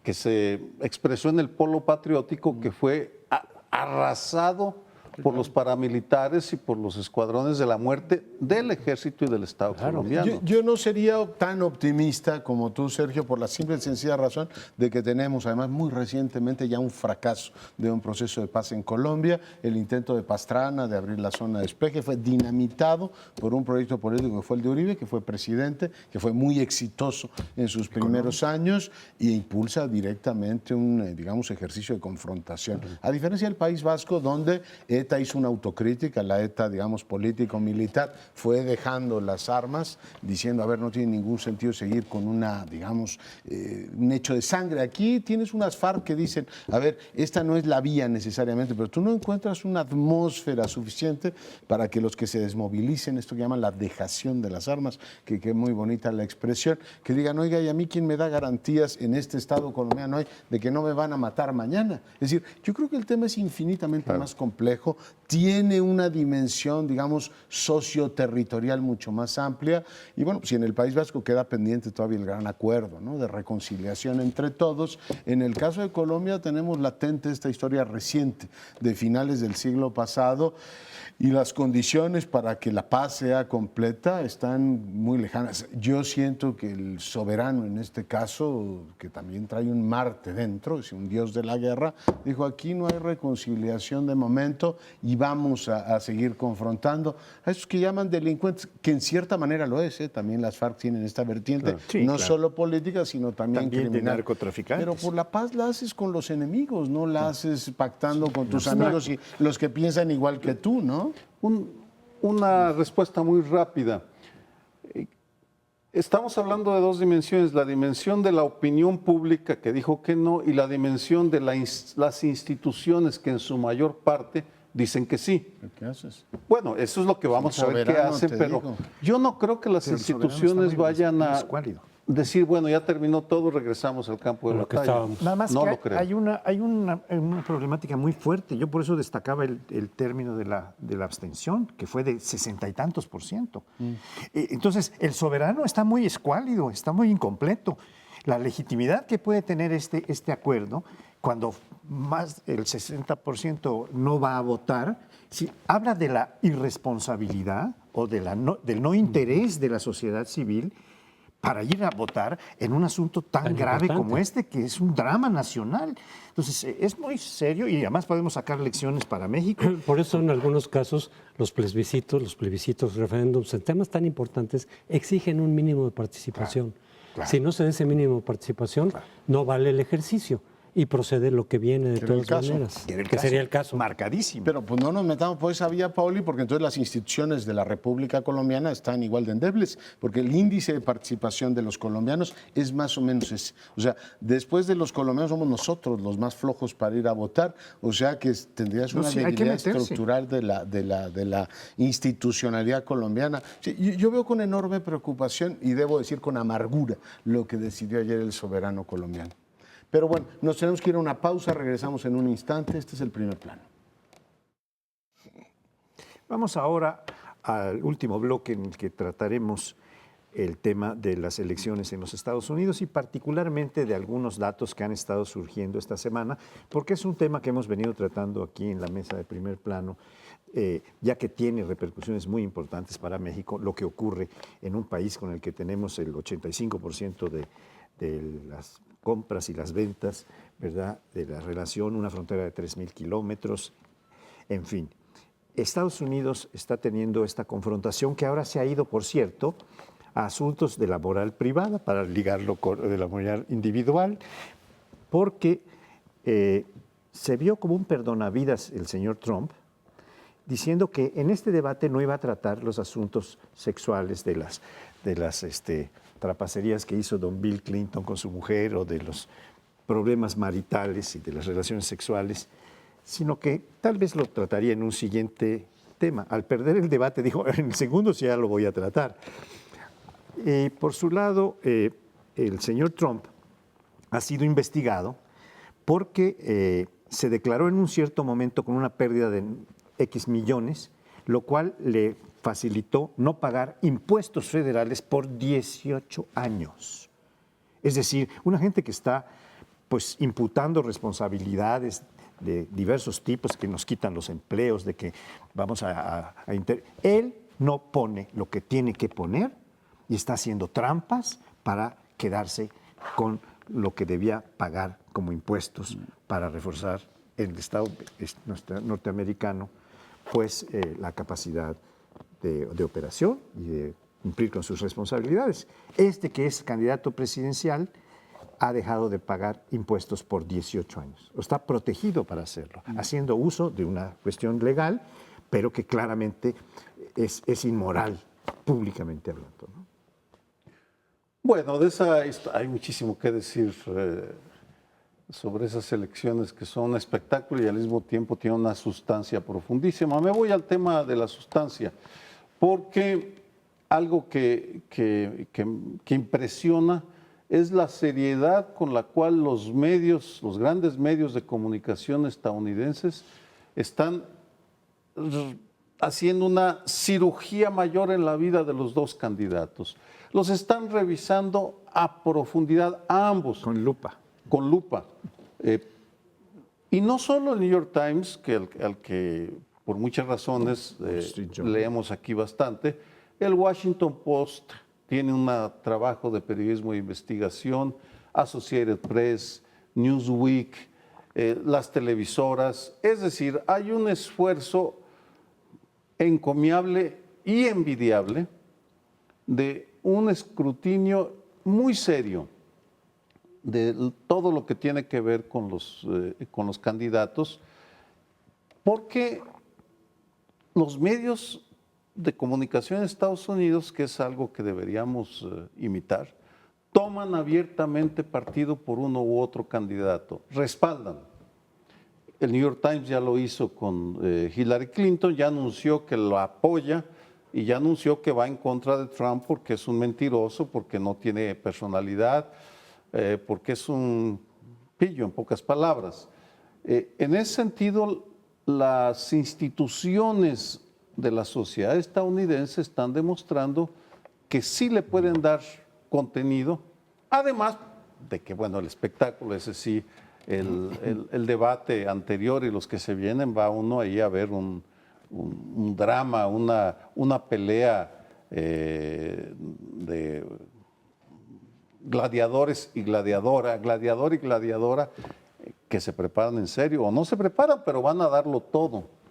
que se expresó en el polo patriótico que fue arrasado por los paramilitares y por los escuadrones de la muerte del ejército y del Estado colombiano. Yo no sería tan optimista como tú, Sergio, por la simple y sencilla razón de que tenemos, además, muy recientemente ya un fracaso de un proceso de paz en Colombia. El intento de Pastrana de abrir la zona de despeje fue dinamitado por un proyecto político que fue el de Uribe, que fue presidente, que fue muy exitoso en sus primeros años e impulsa directamente un, digamos, ejercicio de confrontación. A diferencia del País Vasco, donde ETA hizo una autocrítica, la ETA, digamos, político-militar, fue dejando las armas, diciendo, a ver, no tiene ningún sentido seguir con una, digamos, un hecho de sangre. Aquí tienes unas FARC que dicen, a ver, esta no es la vía necesariamente, pero tú no encuentras una atmósfera suficiente para que los que se desmovilicen, esto que llaman la dejación de las armas, que es muy bonita la expresión, que digan, oiga, ¿y a mí quién me da garantías en este Estado colombiano hoy de que no me van a matar mañana? Es decir, yo creo que el tema es infinitamente más complejo, tiene una dimensión, digamos, socioterritorial mucho más amplia, y bueno, si en el País Vasco queda pendiente todavía el gran acuerdo, ¿no?, de reconciliación entre todos, en el caso de Colombia tenemos latente esta historia reciente de finales del siglo pasado, y las condiciones para que la paz sea completa están muy lejanas. Yo siento que el soberano en este caso, que también trae un Marte dentro, es un dios de la guerra, dijo, aquí no hay reconciliación de momento y vamos a seguir confrontando a esos que llaman delincuentes, que en cierta manera lo es, también las FARC tienen esta vertiente, no solo política, sino también criminal. De narcotraficantes. Pero por la paz la haces con los enemigos, no la haces pactando con tus amigos y los que piensan igual que tú, ¿no? Una respuesta muy rápida. Estamos hablando de dos dimensiones, la dimensión de la opinión pública que dijo que no y la dimensión de las instituciones que en su mayor parte dicen que sí. ¿Qué haces? Bueno, eso es lo que vamos a ver qué hacen, pero yo no creo que las instituciones vayan a decir, bueno, ya terminó todo, regresamos al campo de batalla. Nada más no que lo creo. hay una problemática muy fuerte. Yo por eso destacaba el término de la abstención, que fue de 60 y tantos %. Entonces, el soberano está muy escuálido, está muy incompleto. La legitimidad que puede tener este acuerdo, cuando más del 60% no va a votar, si habla de la irresponsabilidad o del no interés de la sociedad civil para ir a votar en un asunto tan grave como este, que es un drama nacional. Entonces, es muy serio y además podemos sacar lecciones para México. Por eso, en algunos casos, los plebiscitos, referéndums, en temas tan importantes, exigen un mínimo de participación. Claro. Si no se da ese mínimo de participación, no vale el ejercicio. Y procede lo que viene de todas maneras. Que sería el caso. Marcadísimo. Pero pues no nos metamos por esa vía, Pauli, porque entonces las instituciones de la República Colombiana están igual de endebles, porque el índice de participación de los colombianos es más o menos ese. O sea, después de los colombianos somos nosotros los más flojos para ir a votar, o sea que tendrías una debilidad estructural de la institucionalidad colombiana. Sí, yo veo con enorme preocupación y debo decir con amargura lo que decidió ayer el soberano colombiano. Pero bueno, nos tenemos que ir a una pausa, regresamos en un instante. Este es el primer plano. Vamos ahora al último bloque en el que trataremos el tema de las elecciones en los Estados Unidos y particularmente de algunos datos que han estado surgiendo esta semana, porque es un tema que hemos venido tratando aquí en la mesa de primer plano, ya que tiene repercusiones muy importantes para México, lo que ocurre en un país con el que tenemos el 85% de las compras y las ventas, ¿verdad?, de la relación, una frontera de 3.000 kilómetros, en fin. Estados Unidos está teniendo esta confrontación que ahora se ha ido, por cierto, a asuntos de la moral privada para ligarlo con de la moral individual, porque se vio como un perdonavidas el señor Trump, diciendo que en este debate no iba a tratar los asuntos sexuales de las trapacerías que hizo don Bill Clinton con su mujer o de los problemas maritales y de las relaciones sexuales, sino que tal vez lo trataría en un siguiente tema. Al perder el debate dijo, en el segundo sí ya lo voy a tratar. Por su lado, el señor Trump ha sido investigado porque se declaró en un cierto momento con una pérdida de X millones, lo cual le facilitó no pagar impuestos federales por 18 años. Es decir, una gente que está pues imputando responsabilidades de diversos tipos que nos quitan los empleos, de que vamos él no pone lo que tiene que poner y está haciendo trampas para quedarse con lo que debía pagar como impuestos para reforzar el Estado norteamericano, pues la capacidad de operación y de cumplir con sus responsabilidades. Este que es candidato presidencial ha dejado de pagar impuestos por 18 años. Está protegido para hacerlo, haciendo uso de una cuestión legal, pero que claramente es inmoral, públicamente hablando, ¿no? Bueno, hay muchísimo que decir sobre esas elecciones que son un espectáculo y al mismo tiempo tienen una sustancia profundísima. Me voy al tema de la sustancia, porque algo que impresiona es la seriedad con la cual los grandes medios de comunicación estadounidenses están haciendo una cirugía mayor en la vida de los dos candidatos. Los están revisando a profundidad a ambos. Con lupa. Con lupa. Y no solo el New York Times, al que por muchas razones leemos aquí bastante, el Washington Post tiene un trabajo de periodismo de investigación, Associated Press, Newsweek, las televisoras. Es decir, hay un esfuerzo encomiable y envidiable de un escrutinio muy serio de todo lo que tiene que ver con los candidatos, porque los medios de comunicación en Estados Unidos, que es algo que deberíamos imitar, toman abiertamente partido por uno u otro candidato, respaldan. El New York Times ya lo hizo con Hillary Clinton, ya anunció que lo apoya y ya anunció que va en contra de Trump porque es un mentiroso, porque no tiene personalidad, porque es un pillo, en pocas palabras. En ese sentido, las instituciones de la sociedad estadounidense están demostrando que sí le pueden dar contenido, además de que, bueno, el espectáculo, ese sí, el debate anterior y los que se vienen, va uno ahí a ver un drama, una pelea de gladiadores y gladiador y gladiadora, que se preparan en serio, o no se preparan, pero van a darlo todo.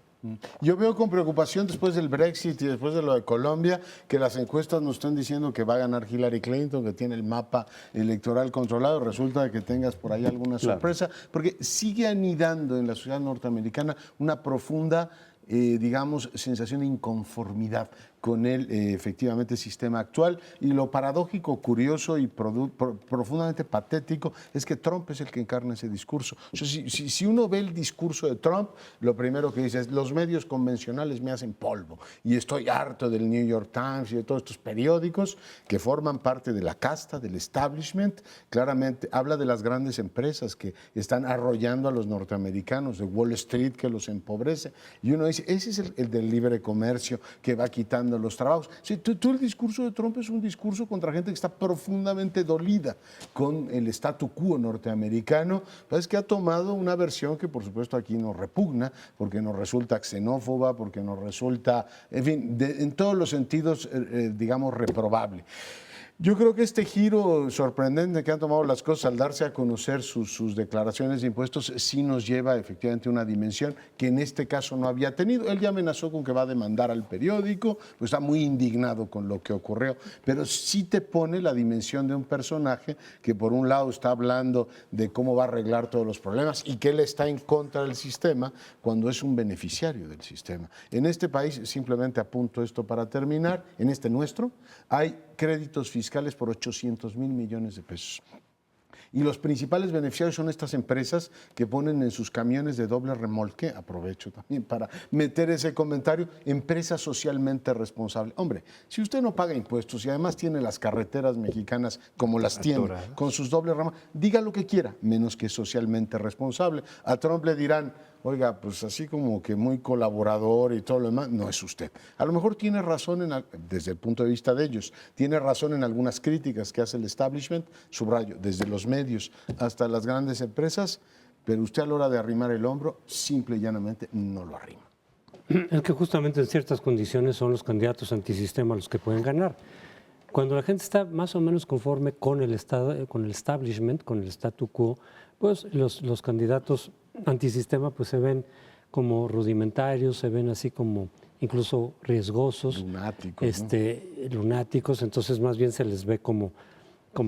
Yo veo con preocupación después del Brexit y después de lo de Colombia que las encuestas nos están diciendo que va a ganar Hillary Clinton, que tiene el mapa electoral controlado. Resulta que tengas por ahí alguna sorpresa, porque sigue anidando en la sociedad norteamericana una profunda, digamos, sensación de inconformidad con el efectivamente sistema actual. Y lo paradójico, curioso y profundamente patético es que Trump es el que encarna ese discurso. O sea, si uno ve el discurso de Trump, lo primero que dice es: los medios convencionales me hacen polvo y estoy harto del New York Times y de todos estos periódicos que forman parte de la casta, del establishment. Claramente habla de las grandes empresas que están arrollando a los norteamericanos, de Wall Street que los empobrece. Y uno dice, ese es el del libre comercio que va quitando los trabajos. Sí, el discurso de Trump es un discurso contra gente que está profundamente dolida con el statu quo norteamericano. Es que ha tomado una versión que por supuesto aquí nos repugna, porque nos resulta xenófoba, porque nos resulta, en fin, en todos los sentidos, digamos, reprobable. Yo creo que este giro sorprendente que han tomado las cosas al darse a conocer sus declaraciones de impuestos sí nos lleva efectivamente a una dimensión que en este caso no había tenido. Él ya amenazó con que va a demandar al periódico, pues está muy indignado con lo que ocurrió, pero sí te pone la dimensión de un personaje que por un lado está hablando de cómo va a arreglar todos los problemas y que él está en contra del sistema cuando es un beneficiario del sistema. En este país, simplemente apunto esto para terminar, en este nuestro, hay créditos fiscales por 800,000 millones de pesos. Y los principales beneficiarios son estas empresas que ponen en sus camiones de doble remolque, aprovecho también para meter ese comentario, empresa socialmente responsable. Hombre, si usted no paga impuestos y además tiene las carreteras mexicanas como las tiene, con sus dobles remolques, diga lo que quiera, menos que socialmente responsable. A Trump le dirán: oiga, pues así como que muy colaborador y todo lo demás, no es usted. A lo mejor tiene razón, desde el punto de vista de ellos, tiene razón en algunas críticas que hace el establishment, subrayo, desde los medios hasta las grandes empresas, pero usted a la hora de arrimar el hombro, simple y llanamente no lo arrima. Es que justamente en ciertas condiciones son los candidatos antisistema los que pueden ganar. Cuando la gente está más o menos conforme con el Estado, con el establishment, con el statu quo, pues los candidatos antisistema pues se ven como rudimentarios, se ven así como incluso riesgosos, lunáticos, lunáticos, entonces más bien se les ve como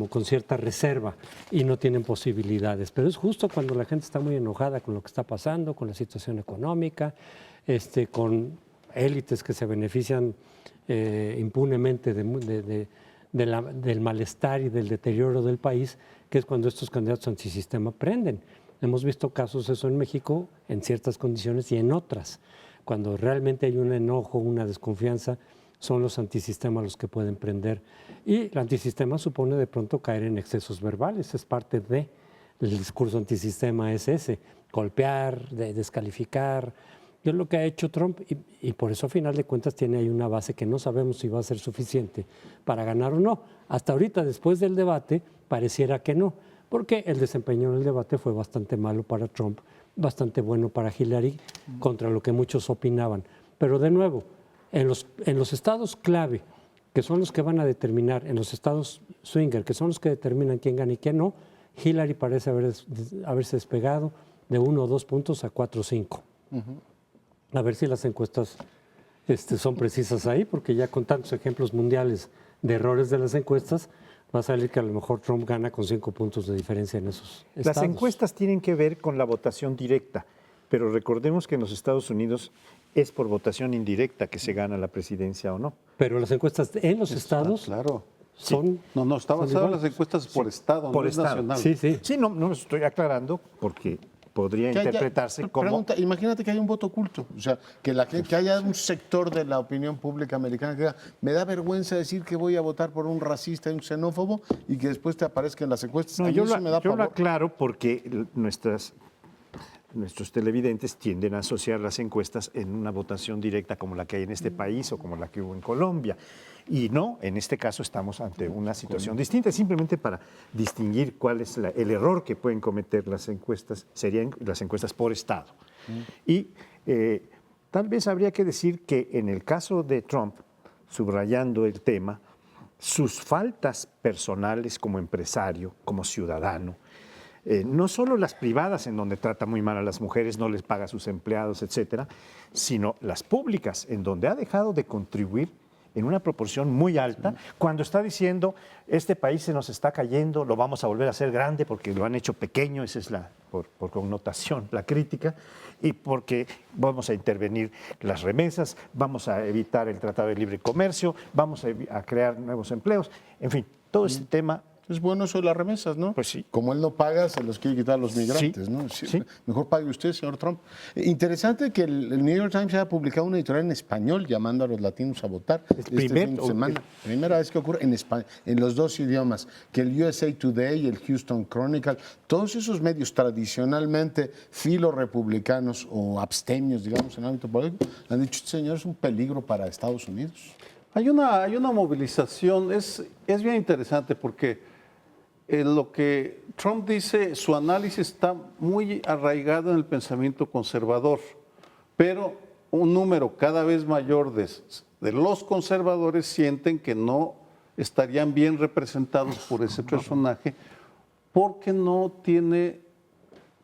con cierta reserva y no tienen posibilidades. Pero es justo cuando la gente está muy enojada con lo que está pasando, con la situación económica, con élites que se benefician impunemente del malestar y del deterioro del país, que es cuando estos candidatos antisistema prenden. Hemos visto casos eso en México en ciertas condiciones y en otras. Cuando realmente hay un enojo, una desconfianza, son los antisistemas los que pueden prender. Y el antisistema supone de pronto caer en excesos verbales, es parte del discurso antisistema, es ese, golpear, descalificar. Y es lo que ha hecho Trump y por eso a final de cuentas tiene ahí una base que no sabemos si va a ser suficiente para ganar o no. Hasta ahorita, después del debate, pareciera que no, porque el desempeño en el debate fue bastante malo para Trump, bastante bueno para Hillary, contra lo que muchos opinaban. Pero de nuevo, en los estados clave, que son los que van a determinar, en los estados swinger, que son los que determinan quién gana y quién no, Hillary parece haberse despegado de 1 o 2 puntos a 4 o 5. A ver si las encuestas son precisas ahí, porque ya con tantos ejemplos mundiales de errores de las encuestas, va a salir que a lo mejor Trump gana con 5 puntos de diferencia en esos estados. Las encuestas tienen que ver con la votación directa, pero recordemos que en los Estados Unidos es por votación indirecta que se gana la presidencia o no. Pero las encuestas en los estados son... No, está basado en las encuestas por estado, por no estado. es nacional. Sí, no estoy aclarando porque podría interpretarse como... Pregunta, imagínate que hay un voto oculto, o sea, que haya un sector de la opinión pública americana que diga: me da vergüenza decir que voy a votar por un racista y un xenófobo, y que después te aparezca en las encuestas. No, A mí yo eso me da lo pavor. aclaro porque nuestros televidentes tienden a asociar las encuestas en una votación directa como la que hay en este país o como la que hubo en Colombia. Y no, en este caso estamos ante una situación distinta. Simplemente para distinguir cuál es el error que pueden cometer las encuestas, serían las encuestas por estado. Y tal vez habría que decir que en el caso de Trump, subrayando el tema, sus faltas personales como empresario, como ciudadano, no solo las privadas en donde trata muy mal a las mujeres, no les paga a sus empleados, etcétera, sino las públicas en donde ha dejado de contribuir en una proporción muy alta, cuando está diciendo, este país se nos está cayendo, lo vamos a volver a hacer grande porque lo han hecho pequeño, esa es por connotación, la crítica, y porque vamos a intervenir las remesas, vamos a evitar el Tratado de Libre Comercio, vamos a crear nuevos empleos, en fin, todo este tema. Es bueno eso de las remesas, ¿no? Pues sí. Como él no paga, se los quiere quitar a los migrantes, Sí, ¿no? sí. Mejor pague usted, señor Trump. Interesante que el New York Times haya publicado una editorial en español llamando a los latinos a votar este fin de semana. Primera vez que ocurre en español, en los dos idiomas, que el USA Today y el Houston Chronicle, todos esos medios tradicionalmente filo-republicanos o abstemios, digamos, en el ámbito político, han dicho, este señor es un peligro para Estados Unidos. Hay una movilización, es bien interesante porque lo que Trump dice, su análisis está muy arraigado en el pensamiento conservador, pero un número cada vez mayor de los conservadores sienten que no estarían bien representados por ese personaje porque no tiene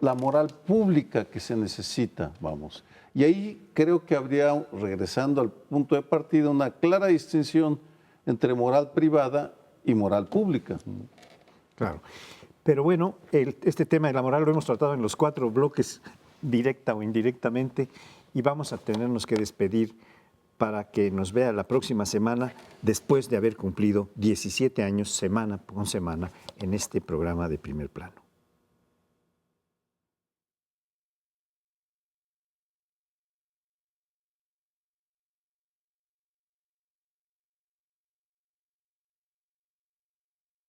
la moral pública que se necesita, vamos. Y ahí creo que habría, regresando al punto de partida, una clara distinción entre moral privada y moral pública. Claro. Pero bueno, este tema de la moral lo hemos tratado en los 4 bloques, directa o indirectamente, y vamos a tenernos que despedir para que nos vea la próxima semana, después de haber cumplido 17 años, semana con semana, en este programa de Primer Plano.